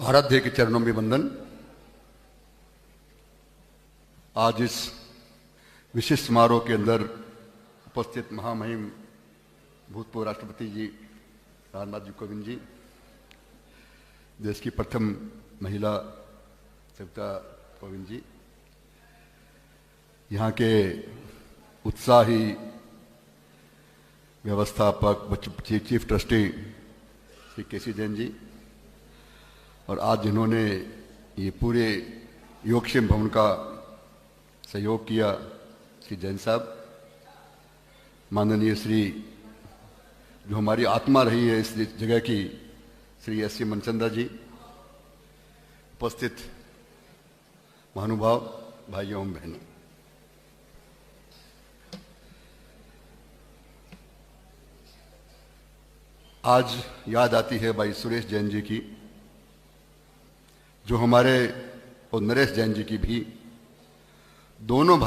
आराध्य के चरणों में वंदन। आज इस विशिष्ट समारोह के अंदर उपस्थित महामहिम भूतपूर्व राष्ट्रपति जी रामनाथ जी कोविंद जी, देश की प्रथम महिला सविता कोविंद जी, यहाँ के उत्साही व्यवस्थापक चीफ ट्रस्टी श्री केसी जैन जी, और आज जिन्होंने ये पूरे योगक्षेम भवन का सहयोग किया श्री जैन साहब, माननीय श्री जो हमारी आत्मा रही है इस जगह की श्री एस सी मनचंदा जी, उपस्थित महानुभाव भाइयों एवं बहनों, आज याद आती है भाई सुरेश जैन जी की, जो हमारे और नरेश जैन जी की भी, दोनों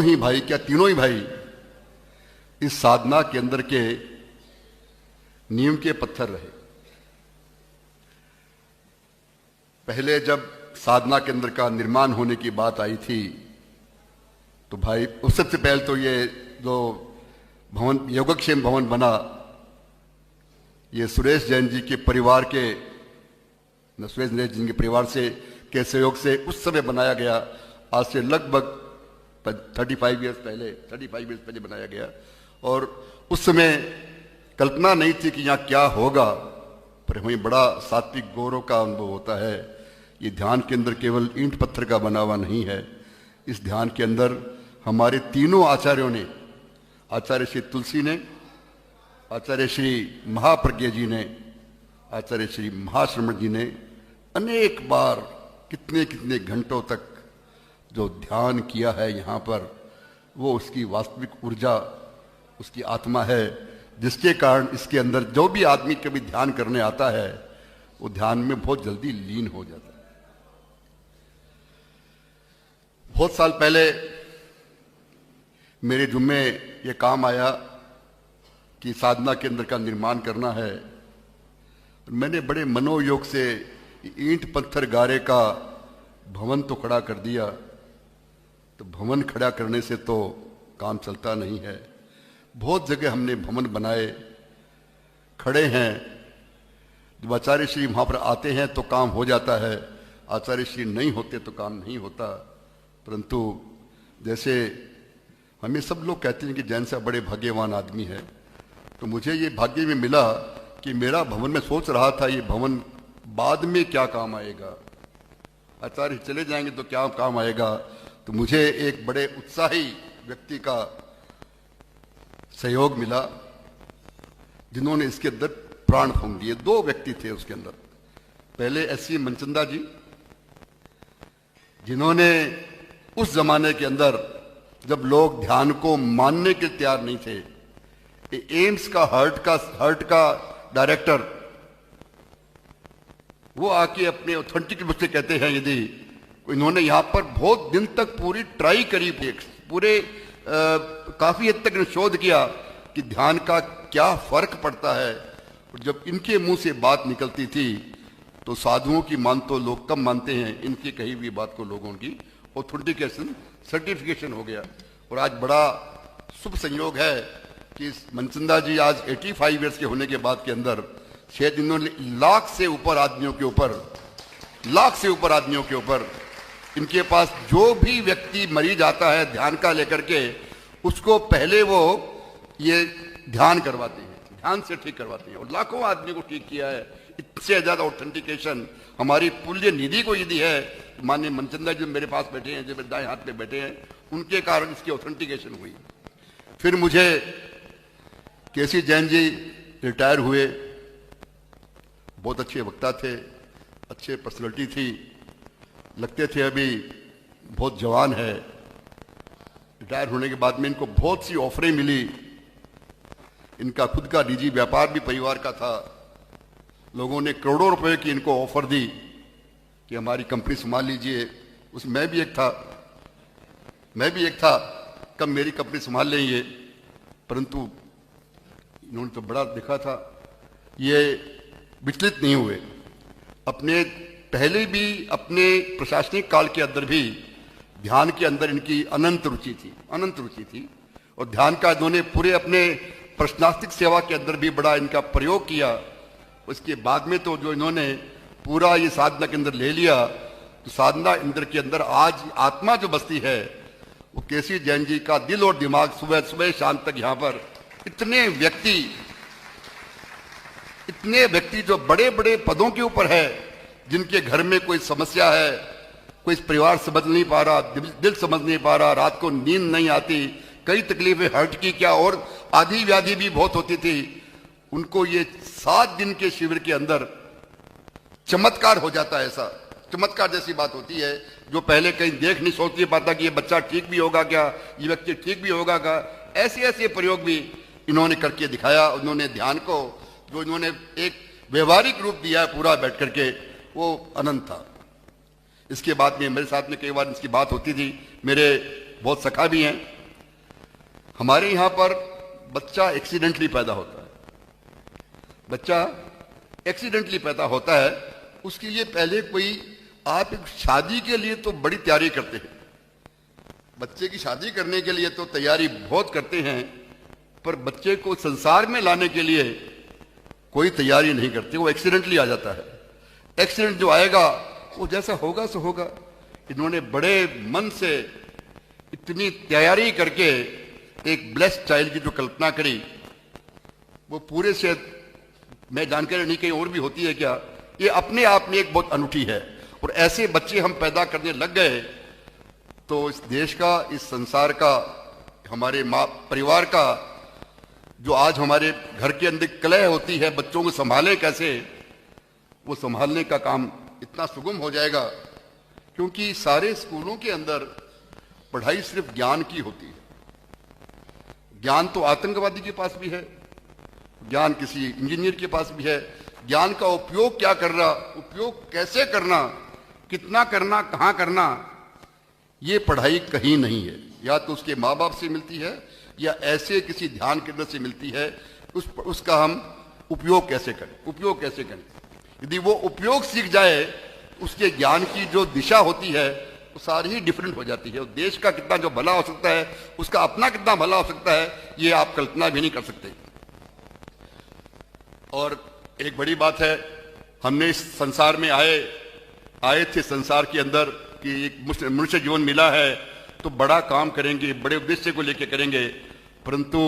ही भाई क्या तीनों ही भाई इस साधना के अंदर के नींव के पत्थर रहे। पहले जब साधना के अंदर का निर्माण होने की बात आई थी तो भाई उस सबसे पहले तो ये जो भवन योगक्षेम भवन बना, ये सुरेश जैन जी के परिवार के सुरेश नरेश जी के परिवार से के सहयोग से उस समय बनाया गया। आज से लगभग 35 इयर्स पहले बनाया गया, और उस समय कल्पना नहीं थी कि यहाँ क्या होगा, पर हमें बड़ा सात्विक गौरव का अनुभव होता है। ये ध्यान के अंदर केवल ईंट पत्थर का बना हुआ नहीं है। इस ध्यान के अंदर हमारे तीनों आचार्यों ने, आचार्य श्री तुलसी ने, आचार्य श्री महाप्रज्ञ जी ने, आचार्य श्री महाश्रमण जी ने अनेक बार कितने कितने घंटों तक जो ध्यान किया है यहाँ पर, वो उसकी वास्तविक ऊर्जा, उसकी आत्मा है, जिसके कारण इसके अंदर जो भी आदमी कभी ध्यान करने आता है वो ध्यान में बहुत जल्दी लीन हो जाता है। बहुत साल पहले मेरे जुम्मे ये काम आया कि साधना के अंदर का निर्माण करना है। मैंने बड़े मनोयोग से ईंट पत्थर गारे का भवन तो खड़ा कर दिया, तो भवन खड़ा करने से तो काम चलता नहीं है। बहुत जगह हमने भवन बनाए, खड़े हैं, जब आचार्य श्री वहाँ पर आते हैं तो काम हो जाता है, आचार्य श्री नहीं होते तो काम नहीं होता। परंतु जैसे हमें सब लोग कहते हैं कि जैन साहब बड़े भाग्यवान आदमी है, तो मुझे ये भाग्य में मिला कि मेरा भवन, में सोच रहा था ये भवन बाद में क्या काम आएगा, आचार्य चले जाएंगे तो क्या काम आएगा। तो मुझे एक बड़े उत्साही व्यक्ति का सहयोग मिला, जिन्होंने इसके अंदर प्राण फूंक दिए। 2 व्यक्ति थे उसके अंदर। पहले एस सी मनचंदा जी, जिन्होंने उस जमाने के अंदर जब लोग ध्यान को मानने के तैयार नहीं थे, एम्स का हार्ट का डायरेक्टर, वो आके अपने ऑथेंटिक रूप से कहते हैं, यदि इन्होंने यहां पर बहुत दिन तक पूरी ट्राई करी, पूरे काफी हद तक शोध किया कि ध्यान का क्या फर्क पड़ता है, और जब इनके मुंह से बात निकलती थी तो साधुओं की मान तो लोग कम मानते हैं, इनकी कही हुई बात को लोगों की ऑथेंटिकेशन सर्टिफिकेशन हो गया। और आज बड़ा शुभ संयोग है कि मनचंदा जी आज 85 ईयर्स के होने के बाद के अंदर शायद इन्होंने लाख से ऊपर आदमियों के ऊपर इनके पास जो भी व्यक्ति मरीज आता है ध्यान का लेकर के, उसको पहले वो ये ध्यान करवाते हैं, ध्यान से ठीक करवाते हैं, और लाखों आदमी को ठीक किया है। इससे ज्यादा ऑथेंटिकेशन हमारी पुण्य निधि को यदि है, माननीय मनचंदा जी मेरे पास बैठे हैं, जो मेरे दाएं हाथ में बैठे हैं, उनके कारण इसकी ऑथेंटिकेशन हुई। फिर मुझे केसी जैन जी रिटायर हुए, बहुत अच्छे वक्ता थे, अच्छे पर्सनैलिटी थी, लगते थे अभी बहुत जवान है। रिटायर होने के बाद में इनको बहुत सी ऑफरें मिली। इनका खुद का निजी व्यापार भी परिवार का था। लोगों ने करोड़ों रुपए की इनको ऑफर दी कि हमारी कंपनी संभाल लीजिए। उसमें मैं भी एक था, कब मेरी कंपनी संभाल लेंगे, परंतु इन्होंने तो बड़ा देखा था। ये विचलित नहीं हुए। अपने पहले भी अपने प्रशासनिक काल के अंदर भी ध्यान के अंदर इनकी अनंत रुचि थी और ध्यान का इन्होंने पूरे अपने प्रशासनिक सेवा के अंदर भी बड़ा इनका प्रयोग किया। उसके बाद में तो जो इन्होंने पूरा ये साधना के अंदर ले लिया, तो साधना इंद्र के अंदर आज आत्मा जो बसती है वो केसी जैन जी का दिल और दिमाग सुबह सुबह शाम तक यहाँ पर इतने व्यक्ति जो बड़े बड़े पदों के ऊपर है, जिनके घर में कोई समस्या है, कोई परिवार समझ नहीं पा रहा, दिल समझ नहीं पा रहा, रात को नींद नहीं आती, कई तकलीफें हार्ट की क्या और आदि व्याधि भी बहुत होती थी, उनको ये 7 दिन के शिविर के अंदर चमत्कार हो जाता है। ऐसा चमत्कार जैसी बात होती है जो पहले कहीं देख नहीं सोच नहीं पाता कि ये बच्चा ठीक भी होगा क्या, ये व्यक्ति ठीक भी होगा क्या। ऐसे ऐसे प्रयोग भी इन्होंने करके दिखाया। उन्होंने ध्यान को जो इन्होंने एक व्यवहारिक रूप दिया है पूरा बैठ करके, वो अनंत था। इसके बाद में मेरे साथ में कई बार इसकी बात होती थी, मेरे बहुत सखा भी हैं। हमारे यहाँ पर बच्चा एक्सीडेंटली पैदा होता है, बच्चा एक्सीडेंटली पैदा होता है, उसके लिए पहले कोई आप शादी के लिए तो बड़ी तैयारी करते हैं, बच्चे की शादी करने के लिए तो तैयारी बहुत करते हैं, पर बच्चे को संसार में लाने के लिए कोई तैयारी नहीं करते, वो एक्सीडेंटली आ जाता है। एक्सीडेंट जो आएगा वो जैसा होगा सो होगा। इन्होंने बड़े मन से इतनी तैयारी करके एक ब्लेस्ड चाइल्ड की जो कल्पना करी, वो पूरे से मैं जानकारी नहीं कहीं और भी होती है क्या, ये अपने आप में एक बहुत अनूठी है। और ऐसे बच्चे हम पैदा करने लग गए तो इस देश का, इस संसार का, हमारे माँ परिवार का, जो आज हमारे घर के अंदर कलह होती है बच्चों को संभालें कैसे, वो संभालने का काम इतना सुगम हो जाएगा। क्योंकि सारे स्कूलों के अंदर पढ़ाई सिर्फ ज्ञान की होती है। ज्ञान तो आतंकवादी के पास भी है, ज्ञान किसी इंजीनियर के पास भी है। ज्ञान का उपयोग क्या करना, उपयोग कैसे करना, कितना करना, कहां करना, ये पढ़ाई कहीं नहीं है। या तो उसके माँ बाप से मिलती है या ऐसे किसी ध्यान केंद्र से मिलती है। उसका हम उपयोग कैसे करें। यदि वो उपयोग सीख जाए, उसके ज्ञान की जो दिशा होती है वो सारी ही डिफरेंट हो जाती है। देश का कितना जो भला हो सकता है, उसका अपना कितना भला हो सकता है, ये आप कल्पना भी नहीं कर सकते। और एक बड़ी बात है, हमने इस संसार में आए थे संसार के अंदर कि एक मनुष्य जीवन मिला है तो बड़ा काम करेंगे, बड़े उद्देश्य को लेकर करेंगे, परंतु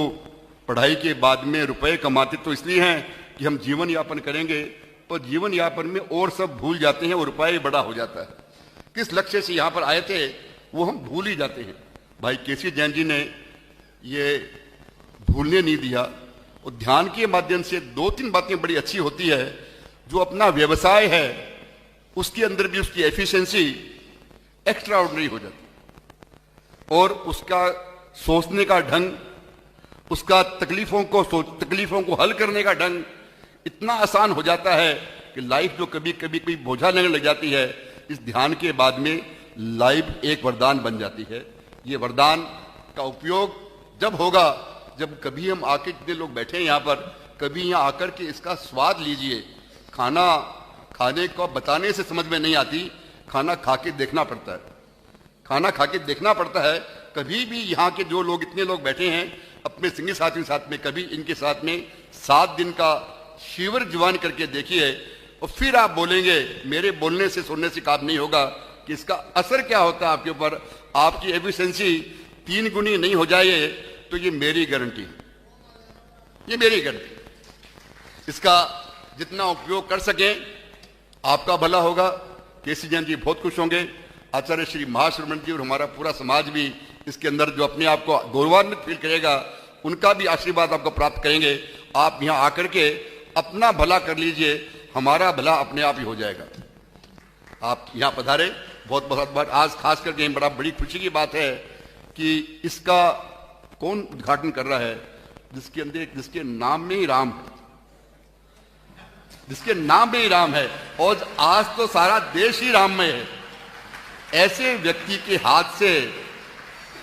पढ़ाई के बाद में रुपए कमाते तो इसलिए हैं कि हम जीवन यापन करेंगे, पर जीवन यापन में और सब भूल जाते हैं और रुपया बड़ा हो जाता है। किस लक्ष्य से यहाँ पर आए थे वो हम भूल ही जाते हैं। भाई केसी जैन जी ने ये भूलने नहीं दिया। और ध्यान के माध्यम से 2-3 बातें बड़ी अच्छी होती है। जो अपना व्यवसाय है उसके अंदर भी उसकी एफिशिएंसी एक्स्ट्रा ऑर्डिनरी हो जाती है और उसका सोचने का ढंग, उसका तकलीफों को हल करने का ढंग इतना आसान हो जाता है कि लाइफ जो कभी कभी कोई बोझा लगने लग जाती है, इस ध्यान के बाद में लाइफ एक वरदान बन जाती है। ये वरदान का उपयोग जब होगा, जब कभी हम आके जितने लोग बैठे हैं यहाँ पर, कभी यहाँ आकर के इसका स्वाद लीजिए। खाना खाने को बताने से समझ में नहीं आती, खाना खा के देखना पड़ता है। खाना खा के देखना पड़ता है। कभी भी यहाँ के जो लोग, इतने लोग बैठे हैं अपने संगी साथियों के साथ में, कभी इनके साथ में 7 दिन का शिविर ज्वाइन करके देखिए और फिर आप बोलेंगे। मेरे बोलने से सुनने से काम नहीं होगा कि इसका असर क्या होता है आपके ऊपर। आपकी एफिशिएंसी 3 गुनी नहीं हो जाए तो ये मेरी गारंटी, ये मेरी गारंटी। इसका जितना उपयोग कर सकें आपका भला होगा। केसी जैन जी बहुत खुश होंगे, आचार्य श्री महाश्रमण जी और हमारा पूरा समाज भी इसके अंदर जो अपने आप को गौरवान्वित फील करेगा, उनका भी आशीर्वाद आपको प्राप्त करेंगे। आप यहाँ आकर के अपना भला कर लीजिए, हमारा भला अपने आप ही हो जाएगा। आप यहाँ पधारे, बहुत बहुत बार। आज खास करके बड़ा बड़ी खुशी की बात है कि इसका कौन उद्घाटन कर रहा है, जिसके अंदर, जिसके नाम में ही राम है, जिसके नाम में ही राम है। और आज तो सारा देश ही राममय है। ऐसे व्यक्ति के हाथ से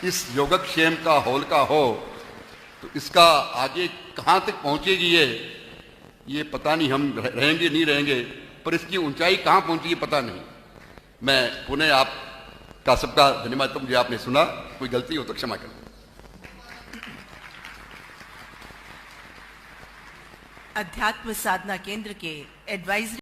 इस योगक्षेम का होल का हो तो इसका आगे कहां तक पहुंचेगी, ये पता नहीं हम रहेंगे नहीं रहेंगे, पर इसकी ऊंचाई कहाँ पहुंची ये पता नहीं। मैं पुनः आपका सबका धन्यवाद। तो मुझे आपने सुना, कोई गलती हो तो क्षमा करें। अध्यात्म साधना केंद्र के एडवाइजरी